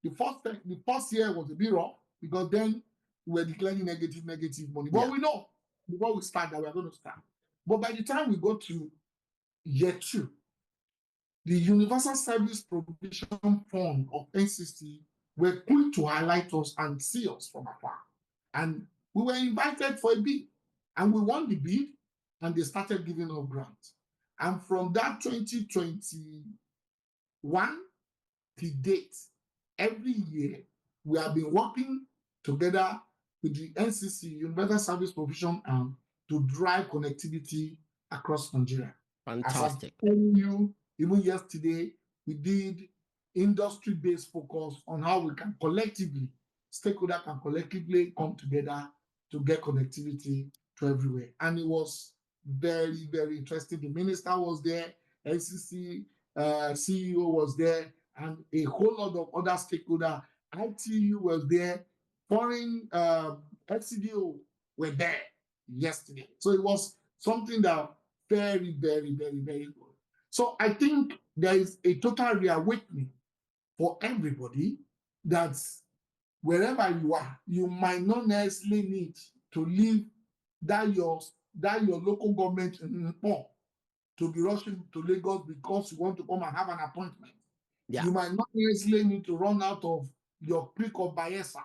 the first year was a bit rough because then we were declaring negative money. But we know before we start that we are going to start. But by the time we go to year 2, the Universal Service Provision Fund of NCC were quick to highlight us and see us from afar. And we were invited for a bid, and we won the bid, and they started giving us grants. And from that 2021 to date, every year, we have been working together with the NCC, Universal Service Provision, to drive connectivity across Nigeria. Fantastic. As I'm telling you, even yesterday, we did industry-based focus on how we can collectively, stakeholders can collectively come together to get connectivity to everywhere. And it was very, very interesting. The minister was there, NCC CEO was there, and a whole lot of other stakeholders. ITU was there, foreign FCDO were there yesterday. So it was something that very, very, very, very good. So I think there is a total reawakening for everybody that wherever you are, you might not necessarily need to leave that your local government in Nepal to be rushing to Lagos because you want to come and have an appointment. Yeah. You might not necessarily need to run out of your creek of Bayelsa.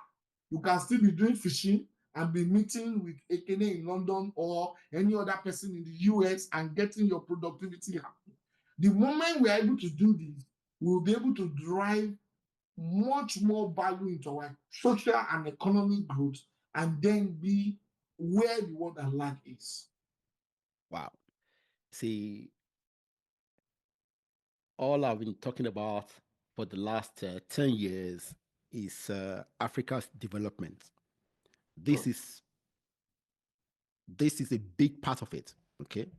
You can still be doing fishing and be meeting with Ekene in London or any other person in the US and getting your productivity happening. The moment we are able to do this, we will be able to drive much more value into our social and economic growth and then be where the world at large is. Wow. See, all I've been talking about for the last 10 years is Africa's development. This is a big part of it, okay?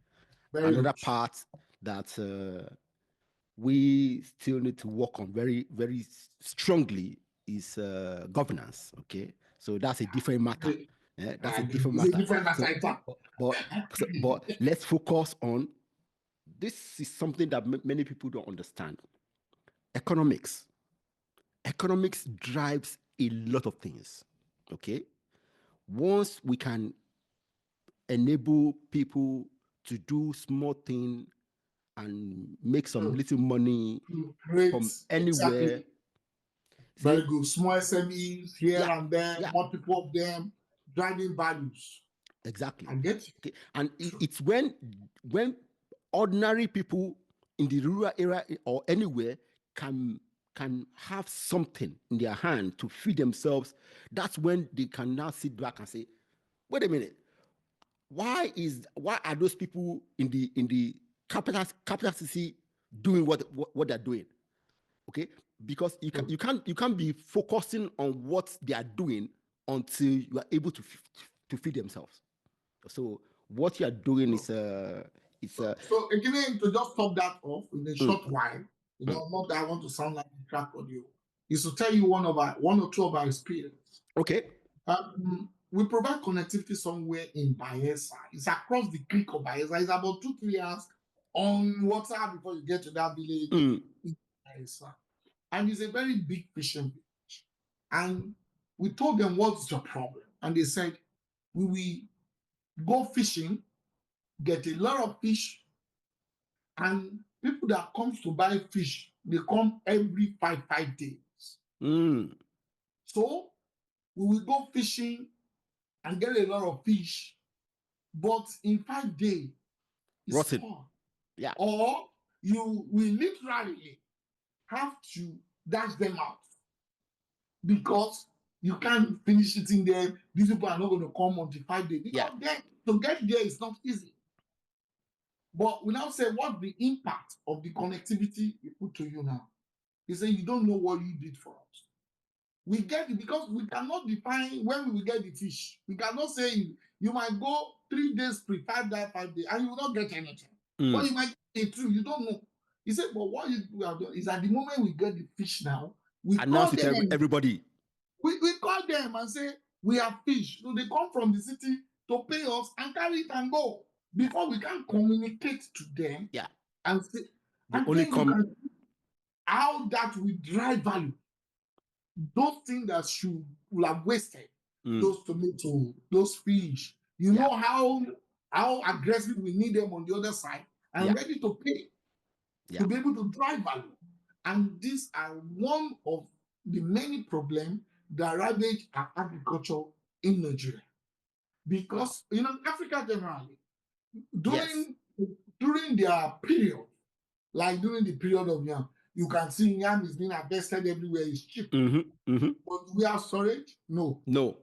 Another part that we still need to work on very, very strongly is governance, okay? So that's a different matter. That's a different matter. But let's focus on, this is something that many people don't understand. Economics. Economics drives a lot of things, okay? Once we can enable people to do small things and make some little money from anywhere. Exactly. Very good. Small SMEs here and there, multiple of them, driving values. Exactly. I get you. Okay. And it's when ordinary people in the rural area or anywhere can have something in their hand to feed themselves, that's when they can now sit back and say, wait a minute, why are those people in the capital city doing what they're doing? Okay, because you can't be focusing on what they are doing until you are able to feed themselves. So what you are doing is so again, to just top that off in a short while, not that I want to sound like a crack on you, is to tell you one or two of our experience. Okay. We provide connectivity somewhere in Bayelsa. It's across the creek of Bayelsa. It's about 2-3 hours on water before you get to that village in Bayelsa. And it's a very big fishing village. And we told them, what's your problem? And they said, we will go fishing, get a lot of fish, and people that comes to buy fish, they come every 5 days. So we will go fishing and get a lot of fish, but in 5 days, it's gone. Yeah. Or you will literally have to dash them out because you can't finish eating them. These people are not going to come until 5 days. Because then to get there is not easy. But we now say, what's the impact of the connectivity we put to you now? He said, you don't know what you did for us. We get it because we cannot define when we will get the fish. We cannot say you might go 3 days free, 5 days, and you will not get anything. But you might get it through. You don't know. He said, but what we have done is at the moment we get the fish now, we announce it to everybody. We call them and say, we have fish. So they come from the city to pay us and carry it and go. Before we can communicate to them and say, they only come how that will drive value. those things that will have wasted, those tomatoes, those fish, you know how aggressive we need them on the other side and ready to pay to be able to drive value. And these are one of the many problems that ravage our agriculture in Nigeria. Because, Africa generally, during their period, like during the period of yam, you can see yam is being harvested everywhere, it's cheap. But we have storage? No. No.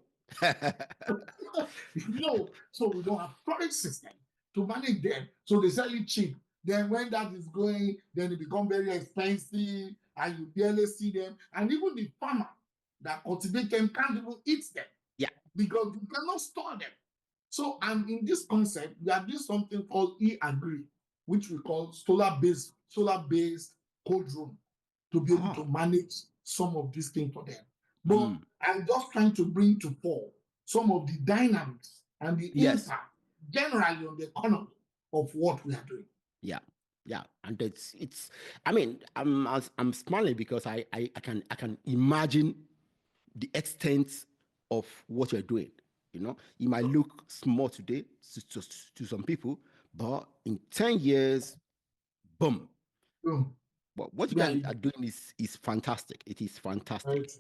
No. So we don't have storage system to manage them. So they sell it cheap. Then when that is going, then it becomes very expensive and you barely see them. And even the farmer that cultivate them can't even eat them. Yeah. Because you cannot store them. So, and in this concept, we are doing something called e-agri, which we call solar-based cold room to be able to manage some of these things for them. But I'm just trying to bring to fore some of the dynamics and the impact generally on the economy of what we are doing. Yeah. And it's I mean, I'm smiling because I can imagine the extent of what you're doing. It might look small today to some people, but in 10 years, boom. But what you guys are doing is fantastic. It is fantastic.